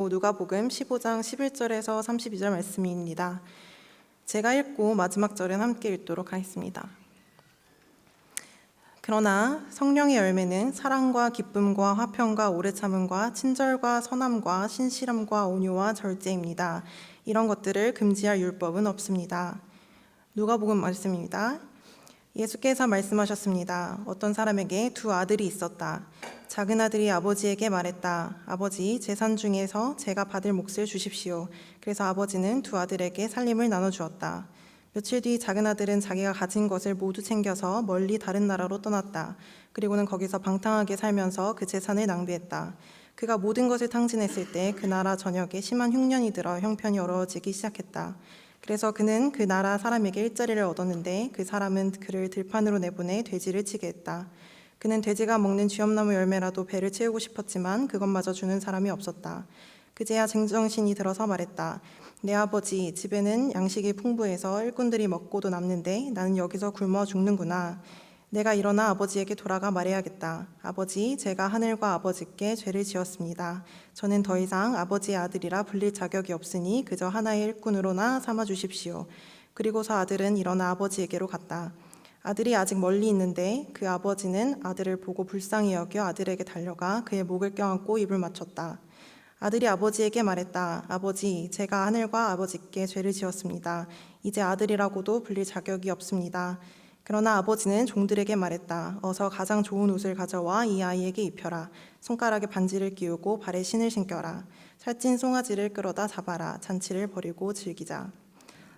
누가복음 15장 11절에서 32절 말씀입니다. 제가 읽고 마지막 절은 함께 읽도록 하겠습니다. 그러나 성령의 열매는 사랑과 기쁨과 화평과 오래 참음과 친절과 선함과 신실함과 온유와 절제입니다. 이런 것들을 금지할 율법은 없습니다. 누가복음 말씀입니다. 예수께서 말씀하셨습니다. 어떤 사람에게 두 아들이 있었다. 작은 아들이 아버지에게 말했다. 아버지, 재산 중에서 제가 받을 몫을 주십시오. 그래서 아버지는 두 아들에게 살림을 나눠주었다. 며칠 뒤 작은 아들은 자기가 가진 것을 모두 챙겨서 멀리 다른 나라로 떠났다. 그리고는 거기서 방탕하게 살면서 그 재산을 낭비했다. 그가 모든 것을 탕진했을 때 그 나라 전역에 심한 흉년이 들어 형편이 어려워지기 시작했다. 그래서 그는 그 나라 사람에게 일자리를 얻었는데 그 사람은 그를 들판으로 내보내 돼지를 치게 했다. 그는 돼지가 먹는 쥐엄나무 열매라도 배를 채우고 싶었지만 그것마저 주는 사람이 없었다. 그제야 제정신이 들어서 말했다. 내 아버지, 집에는 양식이 풍부해서 일꾼들이 먹고도 남는데 나는 여기서 굶어 죽는구나. 내가 일어나 아버지에게 돌아가 말해야겠다. 아버지, 제가 하늘과 아버지께 죄를 지었습니다. 저는 더 이상 아버지의 아들이라 불릴 자격이 없으니 그저 하나의 일꾼으로나 삼아 주십시오. 그리고서 아들은 일어나 아버지에게로 갔다. 아들이 아직 멀리 있는데 그 아버지는 아들을 보고 불쌍히 여겨 아들에게 달려가 그의 목을 껴안고 입을 맞췄다. 아들이 아버지에게 말했다. 아버지, 제가 하늘과 아버지께 죄를 지었습니다. 이제 아들이라고도 불릴 자격이 없습니다. 그러나 아버지는 종들에게 말했다. 어서 가장 좋은 옷을 가져와 이 아이에게 입혀라. 손가락에 반지를 끼우고 발에 신을 신겨라. 살찐 송아지를 끌어다 잡아라. 잔치를 벌이고 즐기자.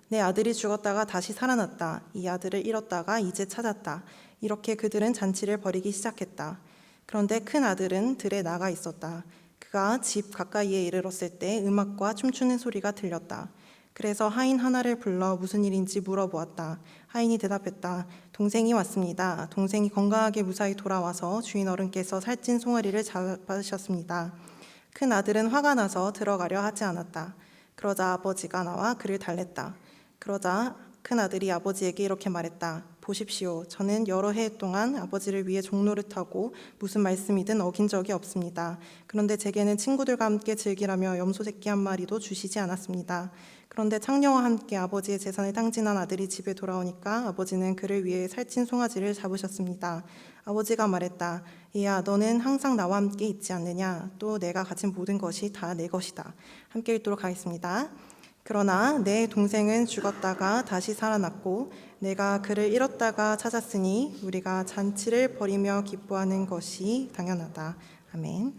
내 아들이 죽었다가 다시 살아났다. 이 아들을 잃었다가 이제 찾았다. 이렇게 그들은 잔치를 벌이기 시작했다. 그런데 큰 아들은 들에 나가 있었다. 그가 집 가까이에 이르렀을 때 음악과 춤추는 소리가 들렸다. 그래서 하인 하나를 불러 무슨 일인지 물어보았다. 하인이 대답했다. 동생이 왔습니다. 동생이 건강하게 무사히 돌아와서 주인 어른께서 살찐 송아리를 잡으셨습니다. 큰 아들은 화가 나서 들어가려 하지 않았다. 그러자 아버지가 나와 그를 달랬다. 그러자 큰 아들이 아버지에게 이렇게 말했다. 보십시오. 저는 여러 해 동안 아버지를 위해 종노릇하고 무슨 말씀이든 어긴 적이 없습니다. 그런데 제게는 친구들과 함께 즐기라며 염소 새끼 한 마리도 주시지 않았습니다. 그런데 창녀와 함께 아버지의 재산을 탕진한 아들이 집에 돌아오니까 아버지는 그를 위해 살찐 송아지를 잡으셨습니다. 아버지가 말했다. 얘야, 너는 항상 나와 함께 있지 않느냐? 또 내가 가진 모든 것이 다 내 것이다. 함께 읽도록 하겠습니다. 그러나 내 동생은 죽었다가 다시 살아났고 내가 그를 잃었다가 찾았으니 우리가 잔치를 벌이며 기뻐하는 것이 당연하다. 아멘.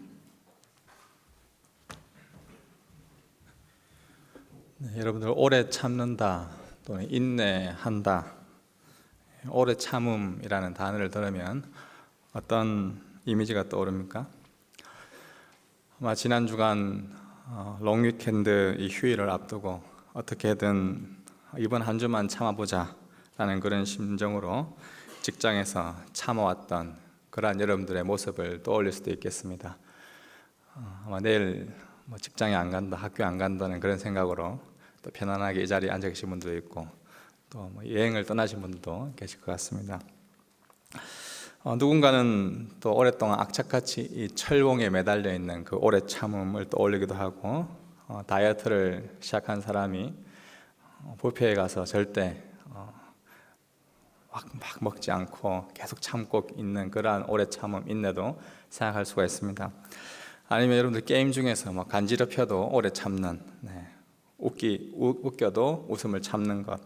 네, 여러분들 오래 참는다 또는 인내한다, 오래 참음이라는 단어를 들으면 어떤 이미지가 떠오릅니까? 아마 지난 주간 롱 위켄드 이 휴일을 앞두고 어떻게든 이번 한 주만 참아보자 라는 그런 심정으로 직장에서 참아왔던 그러한 여러분들의 모습을 떠올릴 수도 있겠습니다. 아마 내일 직장에 안 간다, 학교에 안 간다는 그런 생각으로 또 편안하게 이 자리에 앉아 계신 분들도 있고 또 여행을 떠나신 분들도 계실 것 같습니다. 누군가는 또 오랫동안 악착같이 이 철봉에 매달려 있는 그 오래 참음을 떠올리기도 하고, 다이어트를 시작한 사람이 뷔페에 가서 절대 막 먹지 않고 계속 참고 있는 그러한 오래 참음, 인내도 생각할 수가 있습니다. 아니면 여러분들 게임 중에서 간지럽혀도 오래 참는, 웃겨도 웃음을 참는 것,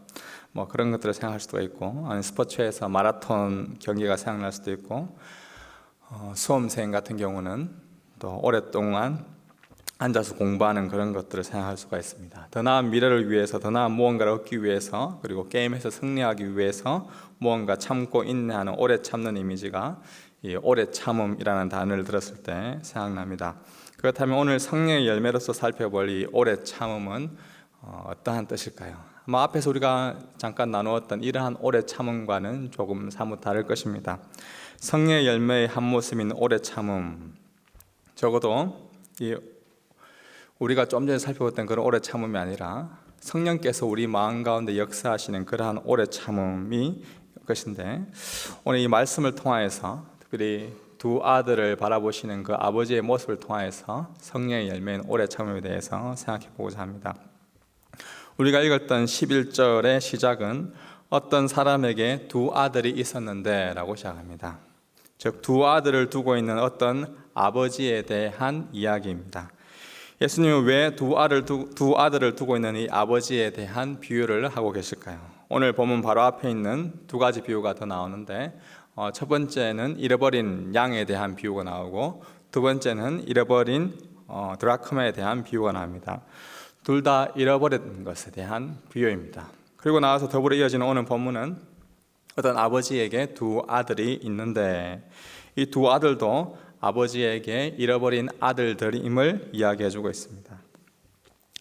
그런 것들을 생각할 수도 있고, 아니면 스포츠에서 마라톤 경기가 생각날 수도 있고, 수험생 같은 경우는 또 오랫동안 앉아서 공부하는 그런 것들을 생각할 수가 있습니다. 더 나은 미래를 위해서, 더 나은 무언가를 얻기 위해서, 그리고 게임에서 승리하기 위해서 무언가 참고 인내하는 오래 참는 이미지가 이 오래 참음이라는 단어를 들었을 때 생각납니다. 그렇다면 오늘 성령의 열매로서 살펴볼 이 오래 참음은 어떠한 뜻일까요? 앞에서 우리가 잠깐 나누었던 이러한 오래 참음과는 조금 사뭇 다를 것입니다. 성령의 열매의 한 모습인 오래 참음, 적어도 우리가 좀 전에 살펴봤던 그런 오래 참음이 아니라 성령께서 우리 마음 가운데 역사하시는 그러한 오래 참음이 것인데, 오늘 이 말씀을 통하여서 특별히 두 아들을 바라보시는 그 아버지의 모습을 통하여서 성령의 열매인 오래 참음에 대해서 생각해 보고자 합니다. 우리가 읽었던 11절의 시작은 어떤 사람에게 두 아들이 있었는데 라고 시작합니다. 즉 두 아들을 두고 있는 어떤 아버지에 대한 이야기입니다. 예수님은 왜 두 아들을 두고 있는 이 아버지에 대한 비유를 하고 계실까요? 오늘 본문 바로 앞에 있는 두 가지 비유가 더 나오는데 첫 번째는 잃어버린 양에 대한 비유가 나오고 두 번째는 잃어버린 드라크마에 대한 비유가 나옵니다. 둘 다 잃어버린 것에 대한 비유입니다. 그리고 나와서 더불어 이어지는 오늘 본문은 어떤 아버지에게 두 아들이 있는데 이 두 아들도 아버지에게 잃어버린 아들들임을 이야기해주고 있습니다.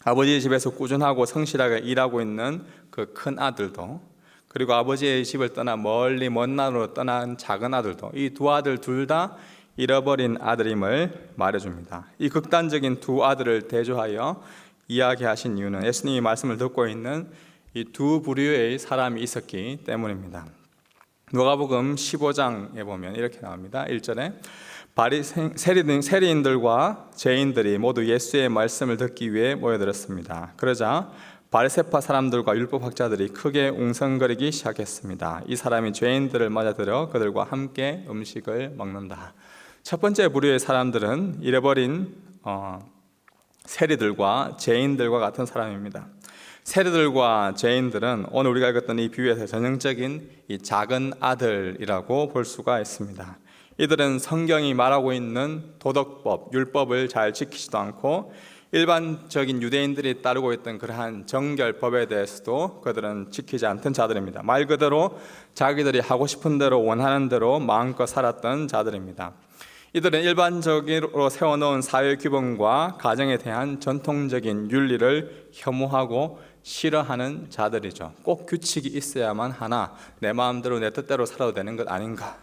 아버지의 집에서 꾸준하고 성실하게 일하고 있는 그 큰 아들도, 그리고 아버지의 집을 떠나 멀리 먼 나라로 떠난 작은 아들도, 이 두 아들 둘 다 잃어버린 아들임을 말해줍니다. 이 극단적인 두 아들을 대조하여 이야기하신 이유는 예수님이 말씀을 듣고 있는 이 두 부류의 사람이 있었기 때문입니다. 누가복음 15장에 보면 이렇게 나옵니다. 1절에 세리인들과 죄인들이 모두 예수의 말씀을 듣기 위해 모여들었습니다. 그러자 바리새파 사람들과 율법학자들이 크게 웅성거리기 시작했습니다. 이 사람이 죄인들을 맞아들여 그들과 함께 음식을 먹는다. 첫 번째 부류의 사람들은 잃어버린 세리들과 죄인들과 같은 사람입니다. 세리들과 죄인들은 오늘 우리가 읽었던 이 비유에서 전형적인 이 작은 아들이라고 볼 수가 있습니다. 이들은 성경이 말하고 있는 도덕법, 율법을 잘 지키지도 않고 일반적인 유대인들이 따르고 있던 그러한 정결법에 대해서도 그들은 지키지 않던 자들입니다. 말 그대로 자기들이 하고 싶은 대로 원하는 대로 마음껏 살았던 자들입니다. 이들은 일반적으로 세워놓은 사회 규범과 가정에 대한 전통적인 윤리를 혐오하고 싫어하는 자들이죠. 꼭 규칙이 있어야만 하나 내 마음대로 내 뜻대로 살아도 되는 것 아닌가.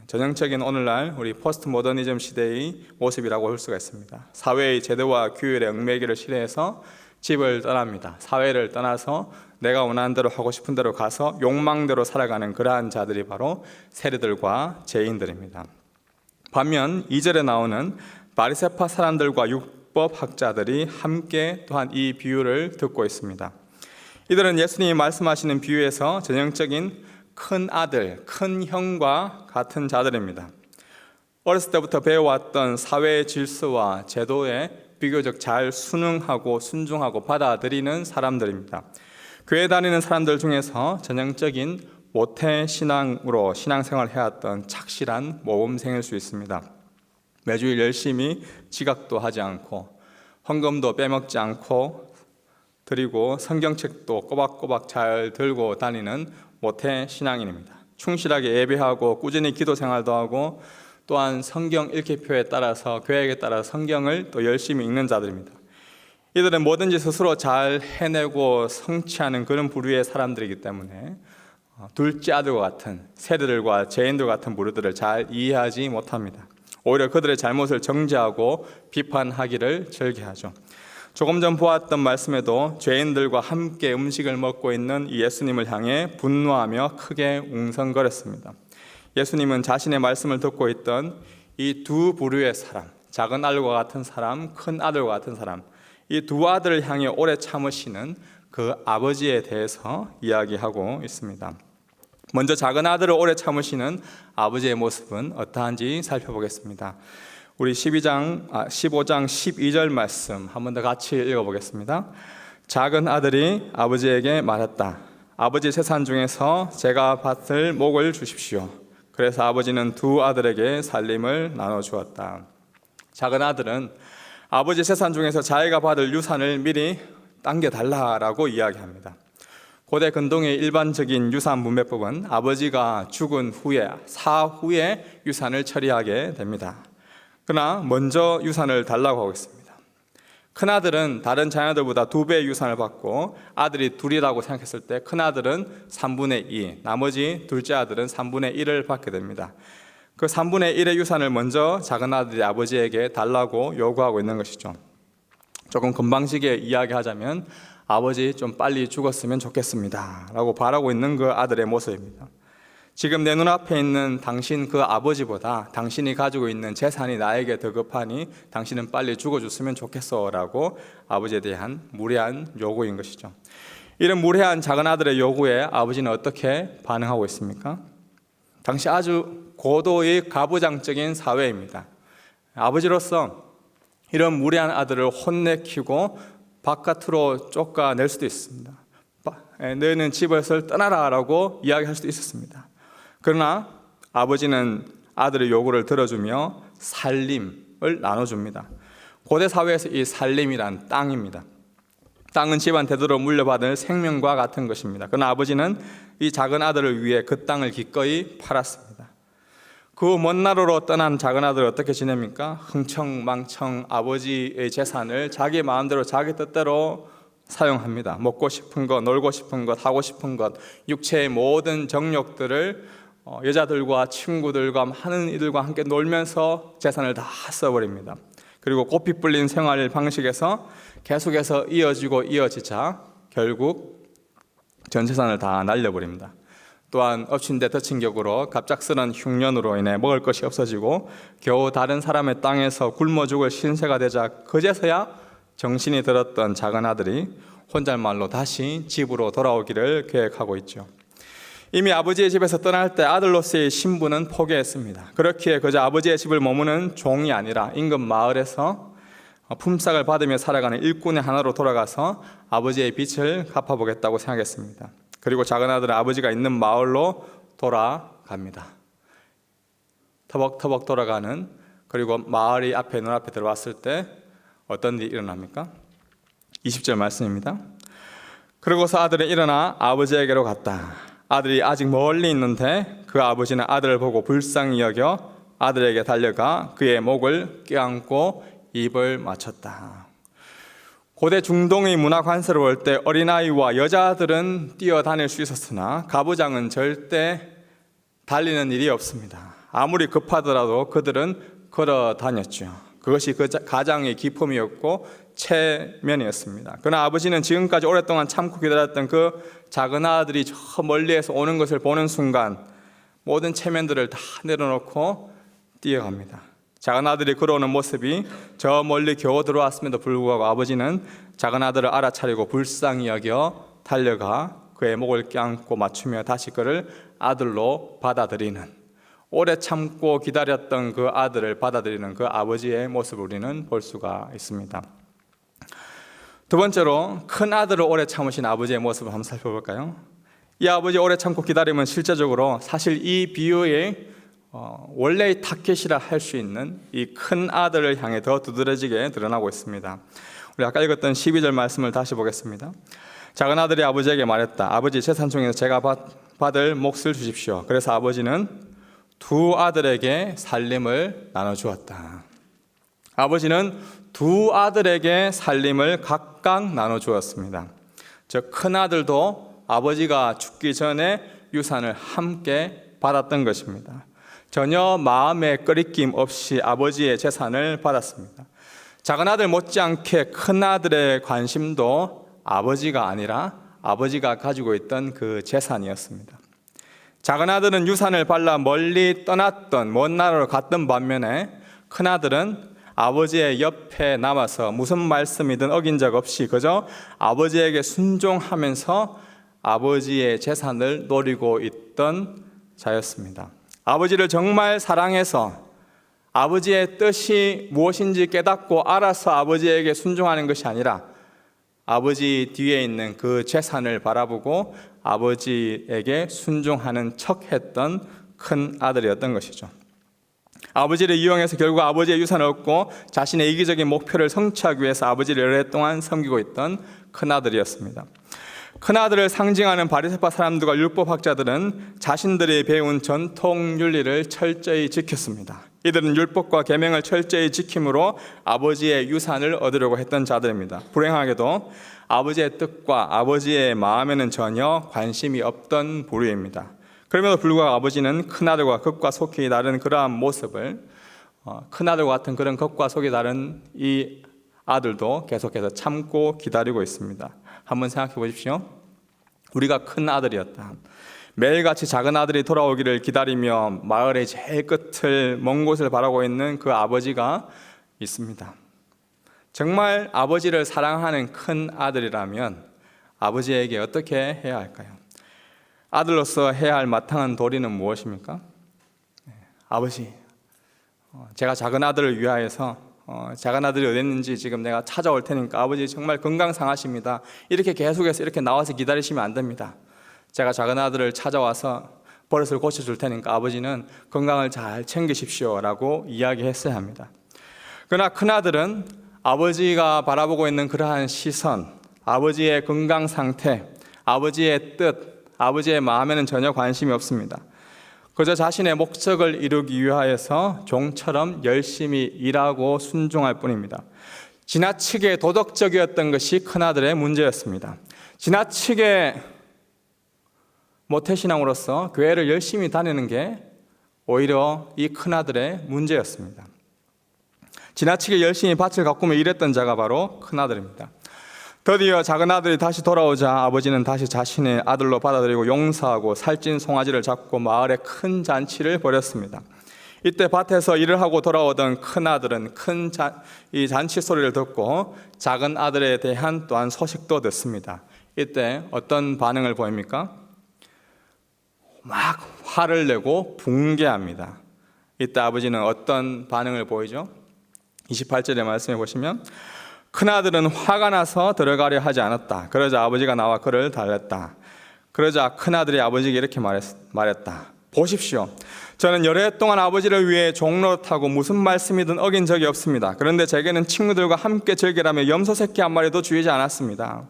전형적인 오늘날 우리 포스트 모더니즘 시대의 모습이라고 할 수가 있습니다. 사회의 제도와 규율에 얽매이기를 싫어해서 집을 떠납니다. 사회를 떠나서 내가 원하는 대로 하고 싶은 대로 가서 욕망대로 살아가는 그러한 자들이 바로 세리들과 죄인들입니다. 반면 2절에 나오는 바리새파 사람들과 율법학자들이 함께 또한 이 비유를 듣고 있습니다. 이들은 예수님이 말씀하시는 비유에서 전형적인 큰 아들, 큰 형과 같은 자들입니다. 어렸을 때부터 배워왔던 사회의 질서와 제도에 비교적 잘 순응하고 순종하고 받아들이는 사람들입니다. 교회 다니는 사람들 중에서 전형적인 모태신앙으로 신앙생활을 해왔던 착실한 모범생일 수 있습니다. 매주일 열심히 지각도 하지 않고 헌금도 빼먹지 않고 드리고 성경책도 꼬박꼬박 잘 들고 다니는 모태신앙인입니다. 충실하게 예배하고 꾸준히 기도 생활도 하고 또한 성경 읽기표에 따라서 계획에 따라 성경을 또 열심히 읽는 자들입니다. 이들은 뭐든지 스스로 잘 해내고 성취하는 그런 부류의 사람들이기 때문에 둘째 아들과 같은 세리들과 죄인들 같은 부류들을 잘 이해하지 못합니다. 오히려 그들의 잘못을 정죄하고 비판하기를 즐겨하죠. 조금 전 보았던 말씀에도 죄인들과 함께 음식을 먹고 있는 예수님을 향해 분노하며 크게 웅성거렸습니다. 예수님은 자신의 말씀을 듣고 있던 이 두 부류의 사람, 작은 아들과 같은 사람, 큰 아들과 같은 사람, 이 두 아들을 향해 오래 참으시는 그 아버지에 대해서 이야기하고 있습니다. 먼저 작은 아들을 오래 참으시는 아버지의 모습은 어떠한지 살펴보겠습니다. 우리 15장 12절 말씀 한 번 더 같이 읽어보겠습니다. 작은 아들이 아버지에게 말했다. 아버지 재산 중에서 제가 받을 목을 주십시오. 그래서 아버지는 두 아들에게 살림을 나눠주었다. 작은 아들은 아버지 재산 중에서 자기가 받을 유산을 미리 당겨달라라고 이야기합니다. 고대 근동의 일반적인 유산 분배법은 아버지가 죽은 후에 사후에 유산을 처리하게 됩니다. 그러나 먼저 유산을 달라고 하고 있습니다. 큰아들은 다른 자녀들보다 2배의 유산을 받고 아들이 둘이라고 생각했을 때 큰아들은 3분의 2, 나머지 둘째 아들은 3분의 1을 받게 됩니다. 그 3분의 1의 유산을 먼저 작은 아들이 아버지에게 달라고 요구하고 있는 것이죠. 조금 건방지게 이야기하자면 아버지 좀 빨리 죽었으면 좋겠습니다 라고 바라고 있는 그 아들의 모습입니다. 지금 내 눈앞에 있는 당신 그 아버지보다 당신이 가지고 있는 재산이 나에게 더 급하니 당신은 빨리 죽어줬으면 좋겠어 라고 아버지에 대한 무례한 요구인 것이죠. 이런 무례한 작은 아들의 요구에 아버지는 어떻게 반응하고 있습니까? 당시 아주 고도의 가부장적인 사회입니다. 아버지로서 이런 무례한 아들을 혼내키고 바깥으로 쫓아낼 수도 있습니다. 너희는 집에서 떠나라 라고 이야기할 수도 있었습니다. 그러나 아버지는 아들의 요구를 들어주며 살림을 나눠줍니다. 고대 사회에서 이 살림이란 땅입니다. 땅은 집안 대대로 물려받을 생명과 같은 것입니다. 그러나 아버지는 이 작은 아들을 위해 그 땅을 기꺼이 팔았습니다. 그 먼 나라로 떠난 작은 아들을 어떻게 지냅니까? 흥청망청 아버지의 재산을 자기 마음대로 자기 뜻대로 사용합니다. 먹고 싶은 것, 놀고 싶은 것, 하고 싶은 것, 육체의 모든 정욕들을 여자들과 친구들과 하는 이들과 함께 놀면서 재산을 다 써버립니다. 그리고 꽃피 불린 생활 방식에서 계속해서 이어지자 결국 전 재산을 다 날려버립니다. 또한 엎친데 덮친 격으로 갑작스런 흉년으로 인해 먹을 것이 없어지고 겨우 다른 사람의 땅에서 굶어 죽을 신세가 되자 그제서야 정신이 들었던 작은 아들이 혼잣말로 다시 집으로 돌아오기를 계획하고 있죠. 이미 아버지의 집에서 떠날 때 아들로서의 신분은 포기했습니다. 그렇기에 그저 아버지의 집을 머무는 종이 아니라 인근 마을에서 품삯을 받으며 살아가는 일꾼의 하나로 돌아가서 아버지의 빚을 갚아보겠다고 생각했습니다. 그리고 작은 아들은 아버지가 있는 마을로 돌아갑니다. 터벅터벅 돌아가는, 그리고 마을이 앞에 눈앞에 들어왔을 때 어떤 일이 일어납니까? 20절 말씀입니다. 그러고서 아들은 일어나 아버지에게로 갔다. 아들이 아직 멀리 있는데 그 아버지는 아들을 보고 불쌍히 여겨 아들에게 달려가 그의 목을 껴안고 입을 맞췄다. 고대 중동의 문화 관습을 볼 때 어린아이와 여자들은 뛰어다닐 수 있었으나 가부장은 절대 달리는 일이 없습니다. 아무리 급하더라도 그들은 걸어 다녔죠. 그것이 그 가장의 기품이었고 체면이었습니다. 그러나 아버지는 지금까지 오랫동안 참고 기다렸던 그 작은 아들이 저 멀리에서 오는 것을 보는 순간 모든 체면들을 다 내려놓고 뛰어갑니다. 작은 아들이 걸어오는 모습이 저 멀리 겨우 들어왔음에도 불구하고 아버지는 작은 아들을 알아차리고 불쌍히 여겨 달려가 그의 목을 껴안고 맞추며 다시 그를 아들로 받아들이는, 오래 참고 기다렸던 그 아들을 받아들이는 그 아버지의 모습을 우리는 볼 수가 있습니다. 두 번째로 큰 아들을 오래 참으신 아버지의 모습을 한번 살펴볼까요? 이 아버지 오래 참고 기다림은 실제적으로 사실 이 비유의 원래의 타켓이라 할 수 있는 이 큰 아들을 향해 더 두드러지게 드러나고 있습니다. 우리 아까 읽었던 12절 말씀을 다시 보겠습니다. 작은 아들이 아버지에게 말했다. 아버지, 재산 중에서 제가 받을 몫을 주십시오. 그래서 아버지는 두 아들에게 살림을 나눠주었다. 아버지는 두 아들에게 살림을 각각 나눠주었습니다. 즉 큰 아들도 아버지가 죽기 전에 유산을 함께 받았던 것입니다. 전혀 마음의 꺼리낌 없이 아버지의 재산을 받았습니다. 작은 아들 못지않게 큰 아들의 관심도 아버지가 아니라 아버지가 가지고 있던 그 재산이었습니다. 작은 아들은 유산을 받아 멀리 떠났던 먼 나라로 갔던 반면에 큰 아들은 아버지의 옆에 남아서 무슨 말씀이든 어긴 적 없이 그저 아버지에게 순종하면서 아버지의 재산을 노리고 있던 자였습니다. 아버지를 정말 사랑해서 아버지의 뜻이 무엇인지 깨닫고 알아서 아버지에게 순종하는 것이 아니라 아버지 뒤에 있는 그 재산을 바라보고 아버지에게 순종하는 척했던 큰 아들이었던 것이죠. 아버지를 이용해서 결국 아버지의 유산을 얻고 자신의 이기적인 목표를 성취하기 위해서 아버지를 오랫동안 섬기고 있던 큰 아들이었습니다. 큰 아들을 상징하는 바리새파 사람들과 율법학자들은 자신들이 배운 전통 윤리를 철저히 지켰습니다. 이들은 율법과 계명을 철저히 지킴으로 아버지의 유산을 얻으려고 했던 자들입니다. 불행하게도 아버지의 뜻과 아버지의 마음에는 전혀 관심이 없던 부류입니다. 그럼에도 불구하고 아버지는 큰아들과 겉과 속이 다른 그러한 모습을, 큰아들과 같은 그런 겉과 속이 다른 이 아들도 계속해서 참고 기다리고 있습니다. 한번 생각해 보십시오. 우리가 큰 아들이었다. 매일같이 작은 아들이 돌아오기를 기다리며 마을의 제일 끝을 먼 곳을 바라고 있는 그 아버지가 있습니다. 정말 아버지를 사랑하는 큰 아들이라면 아버지에게 어떻게 해야 할까요? 아들로서 해야 할 마땅한 도리는 무엇입니까? 아버지, 제가 작은 아들을 위하여서 작은 아들이 어디 있는지 지금 내가 찾아올 테니까 아버지 정말 건강 상하십니다. 이렇게 계속해서 이렇게 나와서 기다리시면 안 됩니다. 제가 작은 아들을 찾아와서 버릇을 고쳐줄 테니까 아버지는 건강을 잘 챙기십시오 라고 이야기했어야 합니다. 그러나 큰아들은 아버지가 바라보고 있는 그러한 시선, 아버지의 건강 상태, 아버지의 뜻, 아버지의 마음에는 전혀 관심이 없습니다. 그저 자신의 목적을 이루기 위하여서 종처럼 열심히 일하고 순종할 뿐입니다. 지나치게 도덕적이었던 것이 큰아들의 문제였습니다. 지나치게 모태신앙으로서 교회를 열심히 다니는 게 오히려 이 큰아들의 문제였습니다. 지나치게 열심히 밭을 가꾸며 일했던 자가 바로 큰아들입니다. 드디어 작은 아들이 다시 돌아오자 아버지는 다시 자신의 아들로 받아들이고 용서하고 살찐 송아지를 잡고 마을에 큰 잔치를 벌였습니다. 이때 밭에서 일을 하고 돌아오던 큰아들은 이 잔치 소리를 듣고 작은 아들에 대한 또한 소식도 듣습니다. 이때 어떤 반응을 보입니까? 막 화를 내고 붕괴합니다. 이때 아버지는 어떤 반응을 보이죠? 28절의 말씀해 보시면 큰아들은 화가 나서 들어가려 하지 않았다. 그러자 아버지가 나와 그를 달랬다. 그러자 큰아들이 아버지에게 이렇게 말했다. 보십시오. 저는 여러 해 동안 아버지를 위해 종노릇하고 무슨 말씀이든 어긴 적이 없습니다. 그런데 제게는 친구들과 함께 즐기라며 염소 새끼 한 마리도 주이지 않았습니다.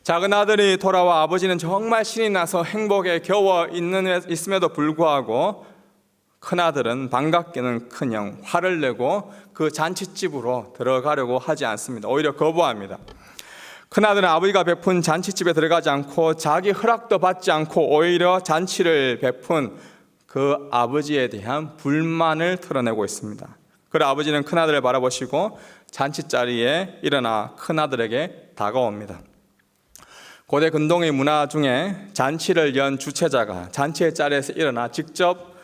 작은 아들이 돌아와 아버지는 정말 신이 나서 행복에 겨워 있음에도 불구하고 큰아들은 반갑게는 커녕 화를 내고 그 잔치집으로 들어가려고 하지 않습니다. 오히려 거부합니다. 큰아들은 아버지가 베푼 잔치집에 들어가지 않고 자기 허락도 받지 않고 오히려 잔치를 베푼 그 아버지에 대한 불만을 털어내고 있습니다. 그래 아버지는 큰아들을 바라보시고 잔치자리에 일어나 큰아들에게 다가옵니다. 고대 근동의 문화 중에 잔치를 연 주체자가 잔치의 자리에서 일어나 직접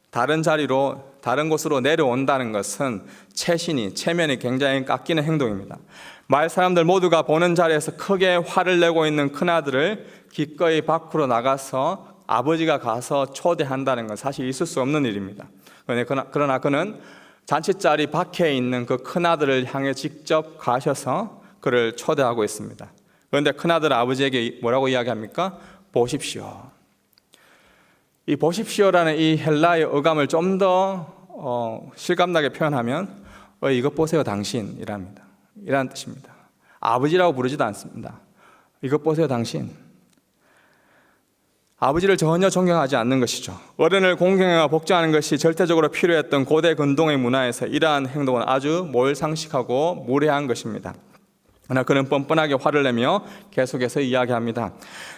다른 곳으로 내려온다는 것은 체면이 굉장히 깎이는 행동입니다. 마을 사람들 모두가 보는 자리에서 크게 화를 내고 있는 큰아들을 기꺼이 밖으로 나가서 아버지가 가서 초대한다는 건 사실 있을 수 없는 일입니다. 그러나 그는 잔치자리 밖에 있는 그 큰아들을 향해 직접 가셔서 그를 초대하고 있습니다. 그런데 큰아들은 아버지에게 뭐라고 이야기합니까? 보십시오. 이 보십시오라는 이 헬라의 어감을 좀 더 실감나게 표현하면 이것 보세요 당신 이라는 뜻입니다. 아버지라고 부르지도 않습니다. 이것 보세요 당신. 아버지를 전혀 존경하지 않는 것이죠. 어른을 공경하고 복종하는 것이 절대적으로 필요했던 고대 근동의 문화에서 이러한 행동은 아주 몰상식하고 무례한 것입니다. 그러나 그는 뻔뻔하게 화를 내며 계속해서 이야기합니다.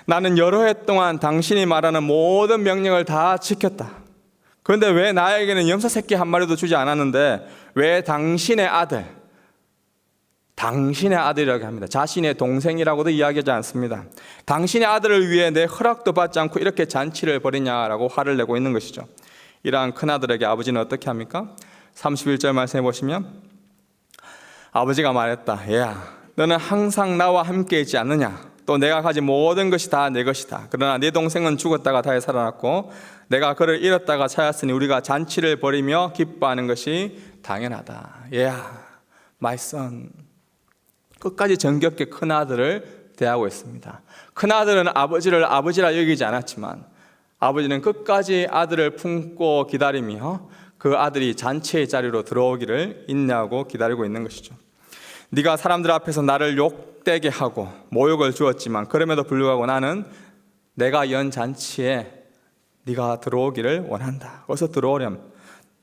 나는 여러 해 동안 당신이 말하는 모든 명령을 다 지켰다. 그런데 왜 나에게는 염소 새끼 한 마리도 주지 않았는데 왜 당신의 아들이라고 합니다. 자신의 동생이라고도 이야기하지 않습니다. 당신의 아들을 위해 내 허락도 받지 않고 이렇게 잔치를 벌이냐라고 화를 내고 있는 것이죠. 이러한 큰아들에게 아버지는 어떻게 합니까? 31절 말씀해 보시면 아버지가 말했다. 얘야, 너는 항상 나와 함께 있지 않느냐? 또 내가 가진 모든 것이 다 내 것이다. 그러나 네 동생은 죽었다가 다시 살아났고 내가 그를 잃었다가 찾았으니 우리가 잔치를 벌이며 기뻐하는 것이 당연하다. 얘야, my son. 끝까지 정겹게 큰아들을 대하고 있습니다. 큰아들은 아버지를 아버지라 여기지 않았지만 아버지는 끝까지 아들을 품고 기다리며 그 아들이 잔치의 자리로 들어오기를 인내하고 기다리고 있는 것이죠. 네가 사람들 앞에서 나를 욕되게 하고 모욕을 주었지만 그럼에도 불구하고 나는 내가 연 잔치에 네가 들어오기를 원한다. 어서 들어오렴.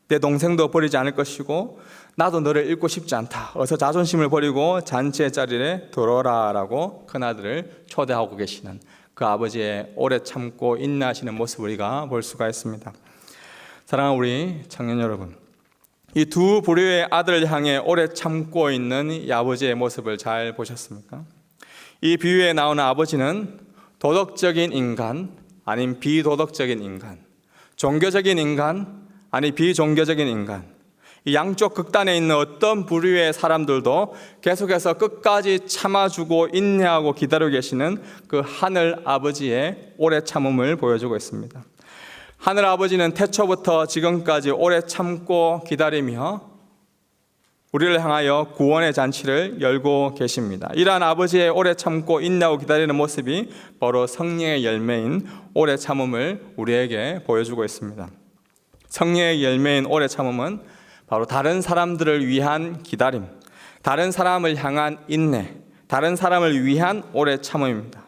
내 동생도 버리지 않을 것이고 나도 너를 잃고 싶지 않다. 어서 자존심을 버리고 잔치의 자리에 들어오라라고 큰아들을 초대하고 계시는 그 아버지의 오래 참고 인내하시는 모습을 우리가 볼 수가 있습니다. 사랑하는 우리 청년 여러분, 이 두 부류의 아들을 향해 오래 참고 있는 이 아버지의 모습을 잘 보셨습니까? 이 비유에 나오는 아버지는 도덕적인 인간, 아닌 비도덕적인 인간, 종교적인 인간, 아니 비종교적인 인간, 이 양쪽 극단에 있는 어떤 부류의 사람들도 계속해서 끝까지 참아주고 인내하고 기다리고 계시는 그 하늘 아버지의 오래 참음을 보여주고 있습니다. 하늘 아버지는 태초부터 지금까지 오래 참고 기다리며 우리를 향하여 구원의 잔치를 열고 계십니다. 이러한 아버지의 오래 참고 인내하고 기다리는 모습이 바로 성령의 열매인 오래 참음을 우리에게 보여주고 있습니다. 성령의 열매인 오래 참음은 바로 다른 사람들을 위한 기다림, 다른 사람을 향한 인내, 다른 사람을 위한 오래 참음입니다.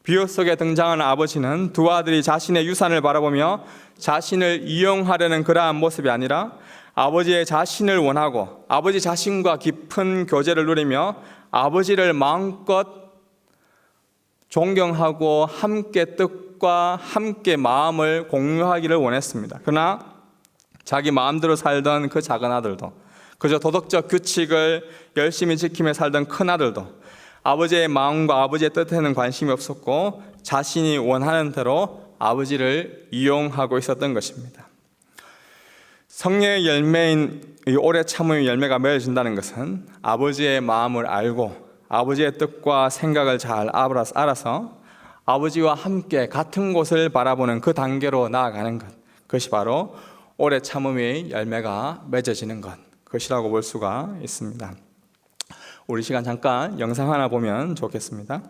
비유 속에 등장하는 아버지는 두 아들이 자신의 유산을 바라보며 자신을 이용하려는 그러한 모습이 아니라 아버지의 자신을 원하고 아버지 자신과 깊은 교제를 누리며 아버지를 마음껏 존경하고 함께 뜻과 함께 마음을 공유하기를 원했습니다. 그러나 자기 마음대로 살던 그 작은 아들도, 그저 도덕적 규칙을 열심히 지키며 살던 큰 아들도 아버지의 마음과 아버지의 뜻에는 관심이 없었고 자신이 원하는 대로 아버지를 이용하고 있었던 것입니다. 성령의 열매인 이 오래 참음의 열매가 맺어진다는 것은 아버지의 마음을 알고 아버지의 뜻과 생각을 잘 알아서 아버지와 함께 같은 곳을 바라보는 그 단계로 나아가는 것, 그것이 바로 오래 참음의 열매가 맺어지는 것이라고 볼 수가 있습니다. 우리 시간 잠깐 영상 하나 보면 좋겠습니다.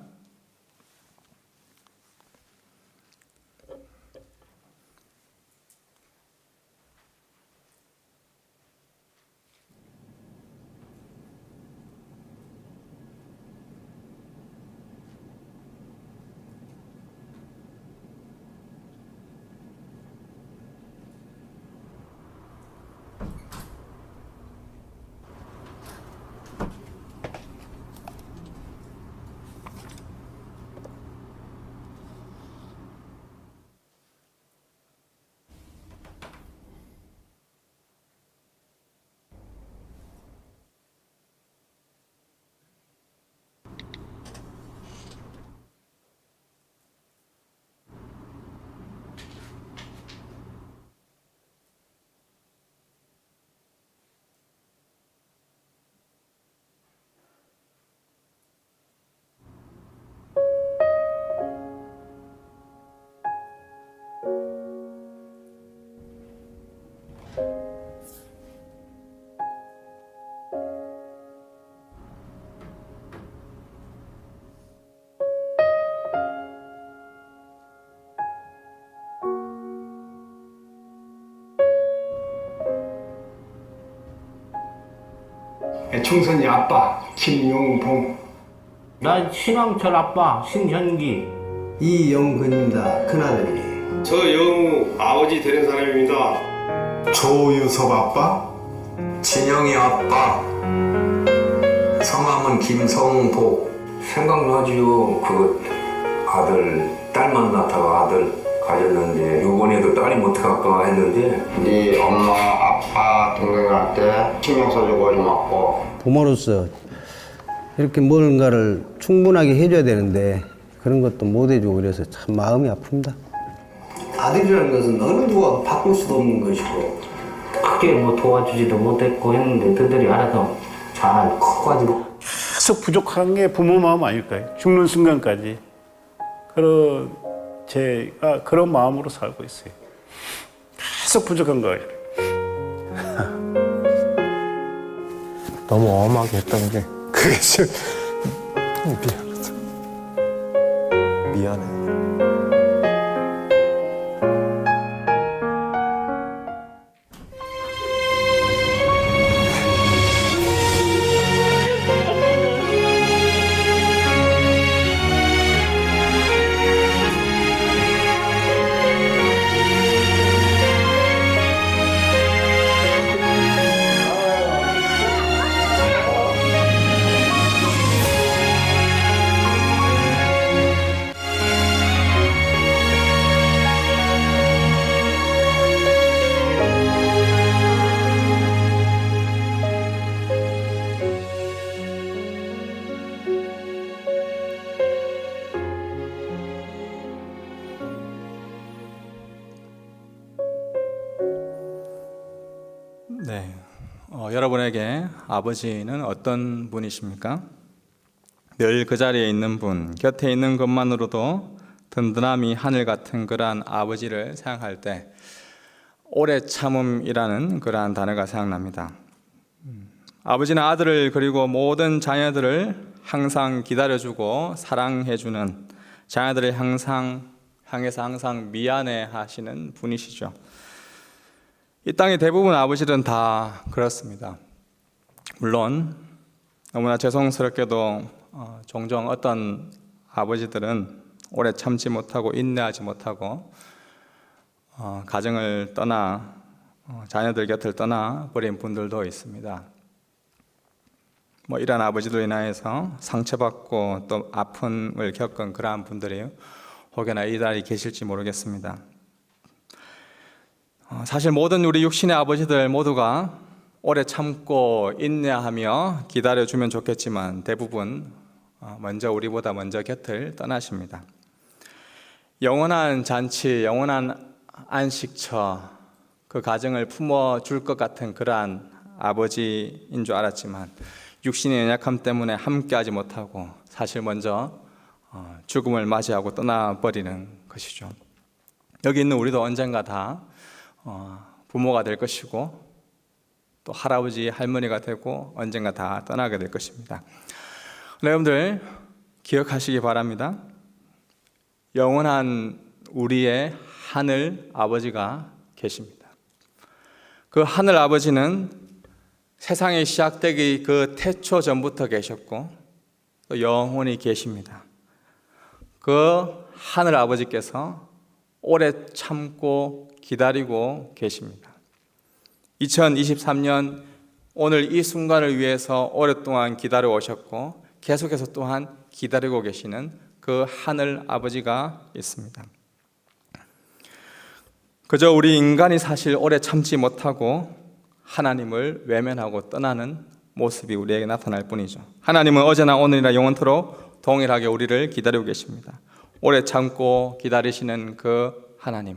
총선이 아빠 김용봉, 난 신왕철 아빠 신현기. 이영근입니다. 큰아들이. 저 영우 아버지 되는 사람입니다. 조유섭 아빠. 진영이 아빠. 성함은 김성복. 생각나지요. 그 아들 딸 만났다가 아들 가졌는데 요번에도 딸이 못 갈까 했는데 네 엄마, 아빠, 동생한테 신경 써주고 좀 왔고. 부모로서 이렇게 뭔가를 충분하게 해줘야 되는데 그런 것도 못 해주고 그래서 참 마음이 아픕니다. 아들이라는 것은 어느 누가 바꿀 수도 없는 것이고 크게 뭐 도와주지도 못했고 했는데 그들이 알아서 잘 커가지고. 계속 부족한 게 부모 마음 아닐까요? 죽는 순간까지. 그런 제가 그런 마음으로 살고 있어요. 계속 부족한 거예요. 너무 엄하게 했던 게 그게 좀 미안해. 여러분에게 아버지는 어떤 분이십니까? 늘 그 자리에 있는 분, 곁에 있는 것만으로도 든든함이 하늘 같은 그러한 아버지를 생각할 때 오래 참음이라는 그러한 단어가 생각납니다. 아버지는 아들을 그리고 모든 자녀들을 항상 기다려주고 사랑해주는, 자녀들을 향해서 항상 미안해 하시는 분이시죠. 이 땅의 대부분 아버지들은 다 그렇습니다. 물론 너무나 죄송스럽게도 종종 어떤 아버지들은 오래 참지 못하고 인내하지 못하고 가정을 떠나 자녀들 곁을 떠나 버린 분들도 있습니다. 이런 아버지들로 인하여서 상처받고 또 아픔을 겪은 그러한 분들이 혹여나 이 자리에 계실지 모르겠습니다. 사실 모든 우리 육신의 아버지들 모두가 오래 참고 인내하며 기다려주면 좋겠지만 대부분 우리보다 먼저 곁을 떠나십니다. 영원한 잔치, 영원한 안식처, 그 가정을 품어줄 것 같은 그러한 아버지인 줄 알았지만 육신의 연약함 때문에 함께하지 못하고 사실 먼저 죽음을 맞이하고 떠나버리는 것이죠. 여기 있는 우리도 언젠가 다 부모가 될 것이고 또 할아버지, 할머니가 되고 언젠가 다 떠나게 될 것입니다. 여러분들 기억하시기 바랍니다. 영원한 우리의 하늘 아버지가 계십니다. 그 하늘 아버지는 세상이 시작되기 그 태초 전부터 계셨고 또 영원히 계십니다. 그 하늘 아버지께서 오래 참고 기다리고 계십니다. 2023년 오늘 이 순간을 위해서 오랫동안 기다려 오셨고 계속해서 또한 기다리고 계시는 그 하늘 아버지가 있습니다. 그저 우리 인간이 사실 오래 참지 못하고 하나님을 외면하고 떠나는 모습이 우리에게 나타날 뿐이죠. 하나님은 어제나 오늘이나 영원토록 동일하게 우리를 기다리고 계십니다. 오래 참고 기다리시는 그 하나님,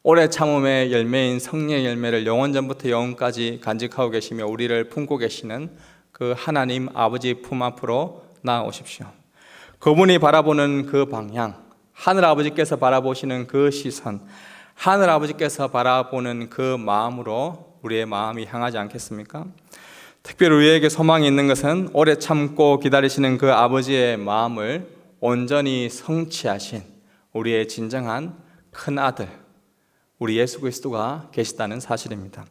오래 참음의 열매인 성령의 열매를 영원전부터 영원까지 간직하고 계시며 우리를 품고 계시는 그 하나님 아버지 품 앞으로 나아오십시오. 그분이 바라보는 그 방향, 하늘 아버지께서 바라보시는 그 시선, 하늘 아버지께서 바라보는 그 마음으로 우리의 마음이 향하지 않겠습니까? 특별히 우리에게 소망이 있는 것은 오래 참고 기다리시는 그 아버지의 마음을 온전히 성취하신 우리의 진정한 큰 아들, 우리 예수 그리스도가 계시다는 사실입니다.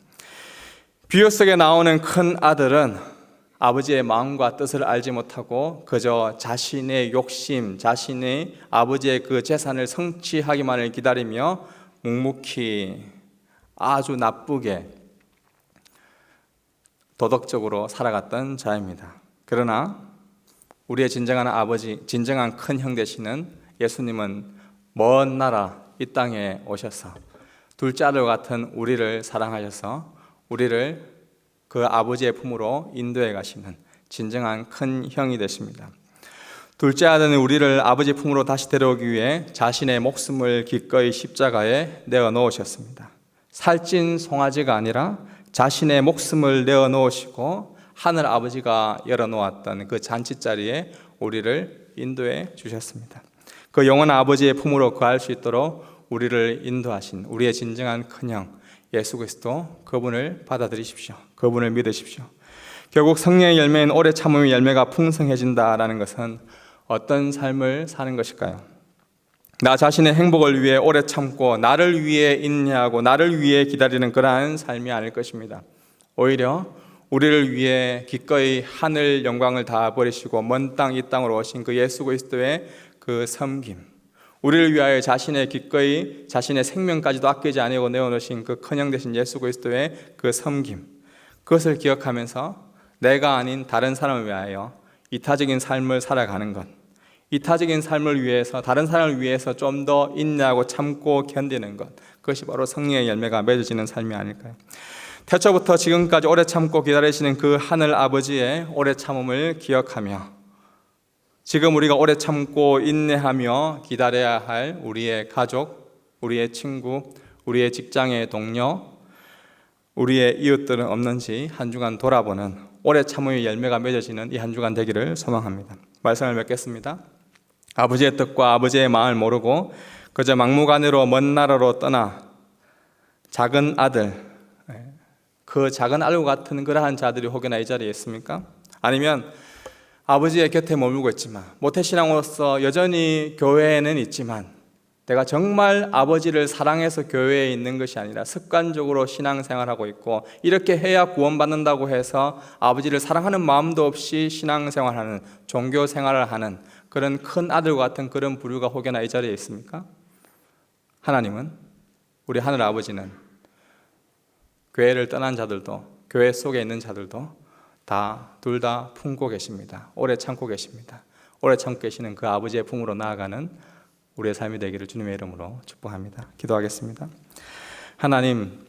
비유 속에 나오는 큰 아들은 아버지의 마음과 뜻을 알지 못하고 그저 자신의 욕심, 자신의 아버지의 그 재산을 성취하기만을 기다리며 묵묵히 아주 나쁘게 도덕적으로 살아갔던 자입니다. 그러나 우리의 진정한 아버지, 진정한 큰 형 되시는 예수님은 먼 나라 이 땅에 오셔서 둘째 아들 같은 우리를 사랑하셔서 우리를 그 아버지의 품으로 인도해 가시는 진정한 큰 형이 되십니다. 둘째 아들은 우리를 아버지 품으로 다시 데려오기 위해 자신의 목숨을 기꺼이 십자가에 내어 놓으셨습니다. 살찐 송아지가 아니라 자신의 목숨을 내어 놓으시고 하늘 아버지가 열어놓았던 그 잔치자리에 우리를 인도해 주셨습니다. 그 영원한 아버지의 품으로 거할 수 있도록 우리를 인도하신 우리의 진정한 큰형 예수 그리스도, 그분을 받아들이십시오. 그분을 믿으십시오. 결국 성령의 열매인 오래 참음의 열매가 풍성해진다라는 것은 어떤 삶을 사는 것일까요? 나 자신의 행복을 위해 오래 참고 나를 위해 인내하고 나를 위해 기다리는 그러한 삶이 아닐 것입니다. 오히려 우리를 위해 기꺼이 하늘 영광을 다 버리시고 먼 땅 이 땅으로 오신 그 예수 그리스도의 그 섬김, 우리를 위하여 자신의 기꺼이 자신의 생명까지도 아끼지 아니하고 내어놓으신 그 큰형 되신 예수 그리스도의 그 섬김, 그것을 기억하면서 내가 아닌 다른 사람을 위하여 이타적인 삶을 살아가는 것, 이타적인 삶을 위해서 다른 사람을 위해서 좀 더 인내하고 참고 견디는 것, 그것이 바로 성령의 열매가 맺어지는 삶이 아닐까요? 태초부터 지금까지 오래 참고 기다리시는 그 하늘 아버지의 오래 참음을 기억하며 지금 우리가 오래 참고 인내하며 기다려야 할 우리의 가족, 우리의 친구, 우리의 직장의 동료, 우리의 이웃들은 없는지 한 주간 돌아보는 오래 참음의 열매가 맺어지는 이 한 주간 되기를 소망합니다. 말씀을 맺겠습니다. 아버지의 뜻과 아버지의 마음을 모르고 그저 막무가내로 먼 나라로 떠나 작은 아들, 그 작은 아들과 같은 그러한 자들이 혹여나 이 자리에 있습니까? 아니면 아버지의 곁에 머물고 있지만 모태신앙으로서 여전히 교회에는 있지만 내가 정말 아버지를 사랑해서 교회에 있는 것이 아니라 습관적으로 신앙생활하고 있고 이렇게 해야 구원받는다고 해서 아버지를 사랑하는 마음도 없이 신앙생활하는 종교생활을 하는 그런 큰 아들과 같은 그런 부류가 혹여나 이 자리에 있습니까? 하나님은, 우리 하늘 아버지는 교회를 떠난 자들도 교회 속에 있는 자들도 둘 다 품고 계십니다. 오래 참고 계십니다. 오래 참고 계시는 그 아버지의 품으로 나아가는 우리의 삶이 되기를 주님의 이름으로 축복합니다. 기도하겠습니다. 하나님,